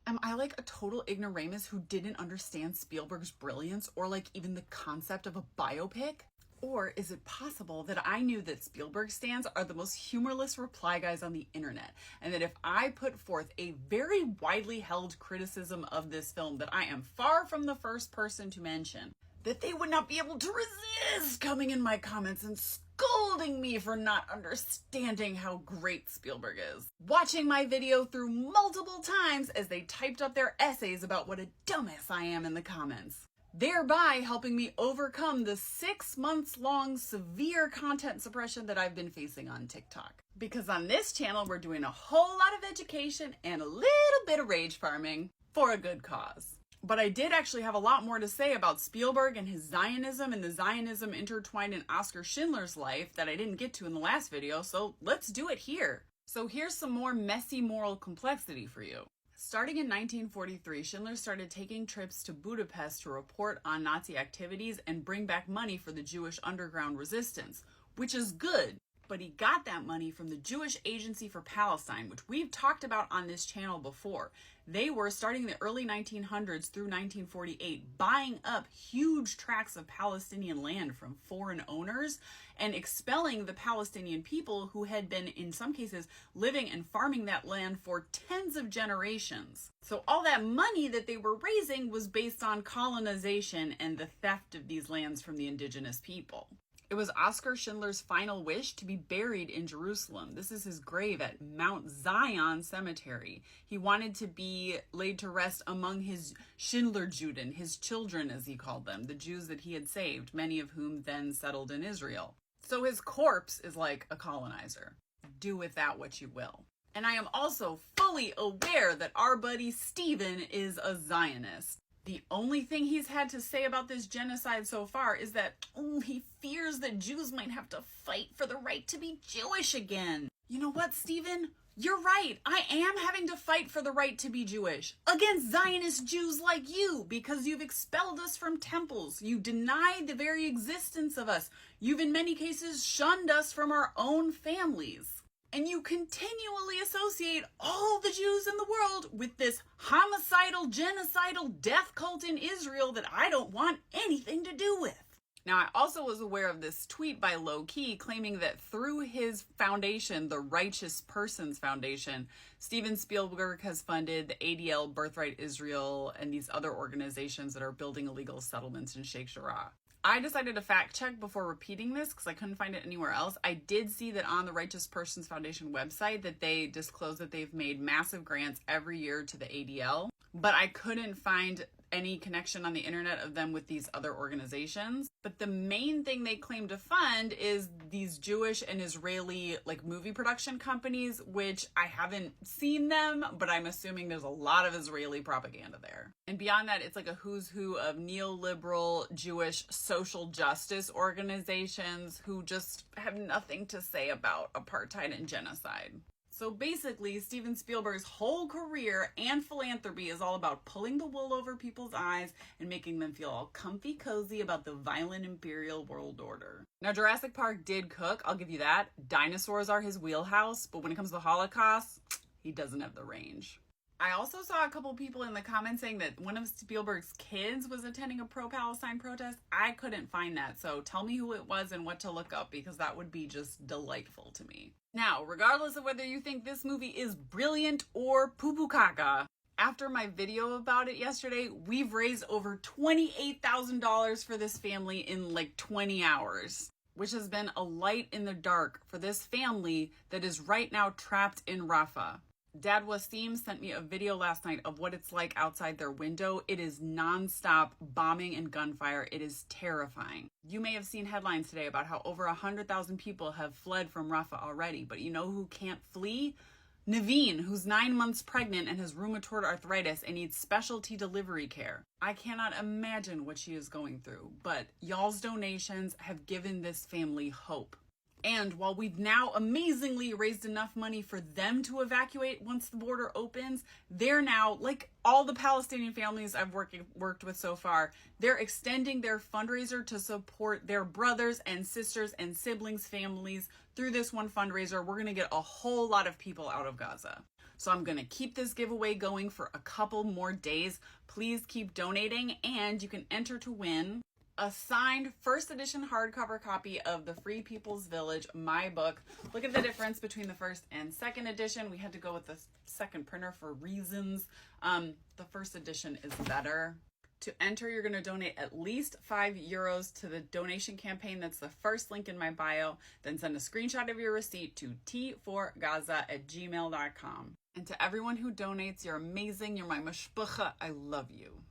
Am I like a total ignoramus who didn't understand Spielberg's brilliance or like even the concept of a biopic? Or is it possible that I knew that Spielberg stans are the most humorless reply guys on the internet, and that if I put forth a very widely held criticism of this film that I am far from the first person to mention, that they would not be able to resist coming in my comments and scolding me for not understanding how great Spielberg is, watching my video through multiple times as they typed up their essays about what a dumbass I am in the comments, thereby helping me overcome the 6 months long severe content suppression that I've been facing on TikTok. Because on this channel, we're doing a whole lot of education and a little bit of rage farming for a good cause. But I did actually have a lot more to say about Spielberg and his Zionism and the Zionism intertwined in Oskar Schindler's life that I didn't get to in the last video, so let's do it here. So here's some more messy moral complexity for you. Starting in 1943, Schindler started taking trips to Budapest to report on Nazi activities and bring back money for the Jewish underground resistance, which is good. But he got that money from the Jewish Agency for Palestine, which we've talked about on this channel before. They were, starting in the early 1900s through 1948, buying up huge tracts of Palestinian land from foreign owners and expelling the Palestinian people who had been, in some cases, living and farming that land for tens of generations. So all that money that they were raising was based on colonization and the theft of these lands from the indigenous people. It was Oskar Schindler's final wish to be buried in Jerusalem. This is his grave at Mount Zion Cemetery. He wanted to be laid to rest among his Schindlerjuden, his children as he called them, the Jews that he had saved, many of whom then settled in Israel. So his corpse is like a colonizer. Do with that what you will. And I am also fully aware that our buddy Steven is a Zionist. The only thing he's had to say about this genocide so far is that he fears that Jews might have to fight for the right to be Jewish again. You know what, Stephen? You're right. I am having to fight for the right to be Jewish against Zionist Jews like you, because you've expelled us from temples. You denied the very existence of us. You've in many cases shunned us from our own families. And you continually associate all the Jews in the world with this homicidal, genocidal death cult in Israel that I don't want anything to do with. Now, I also was aware of this tweet by Low Key claiming that through his foundation, the Righteous Persons Foundation, Steven Spielberg has funded the ADL, Birthright Israel, and these other organizations that are building illegal settlements in Sheikh Jarrah. I decided to fact check before repeating this because I couldn't find it anywhere else. I did see that on the Righteous Persons Foundation website that they disclose that they've made massive grants every year to the ADL, but I couldn't find any connection on the internet of them with these other organizations. But the main thing they claim to fund is these Jewish and Israeli like movie production companies, which I haven't seen them, but I'm assuming there's a lot of Israeli propaganda there. And beyond that, it's like a who's who of neoliberal Jewish social justice organizations who just have nothing to say about apartheid and genocide. So basically, Steven Spielberg's whole career and philanthropy is all about pulling the wool over people's eyes and making them feel all comfy cozy about the violent imperial world order. Now, Jurassic Park did cook, I'll give you that. Dinosaurs are his wheelhouse, but when it comes to the Holocaust, he doesn't have the range. I also saw a couple people in the comments saying that one of Spielberg's kids was attending a pro-Palestine protest. I couldn't find that, so tell me who it was and what to look up, because that would be just delightful to me. Now, regardless of whether you think this movie is brilliant or poo-poo caca, after my video about it yesterday, we've raised over $28,000 for this family in like 20 hours, which has been a light in the dark for this family that is right now trapped in Rafah. Dad Wasim sent me a video last night of what it's like outside their window. It is nonstop bombing and gunfire. It is terrifying. You may have seen headlines today about how over 100,000 people have fled from Rafah already, but you know who can't flee? Naveen, who's 9 months pregnant and has rheumatoid arthritis and needs specialty delivery care. I cannot imagine what she is going through, but y'all's donations have given this family hope. And while we've now amazingly raised enough money for them to evacuate once the border opens, they're now, like all the Palestinian families I've worked with so far, they're extending their fundraiser to support their brothers and sisters and siblings' families through this one fundraiser. We're going to get a whole lot of people out of Gaza. So I'm going to keep this giveaway going for a couple more days. Please keep donating, and you can enter to win a signed first edition hardcover copy of The Free People's Village, my book. Look at the difference between the first and second edition. We had to go with the second printer for reasons. The first edition is better. To enter, you're going to donate at least €5 to the donation campaign. That's the first link in my bio. Then send a screenshot of your receipt to t4gaza@gmail.com. And to everyone who donates, you're amazing. You're my mashpucha. I love you.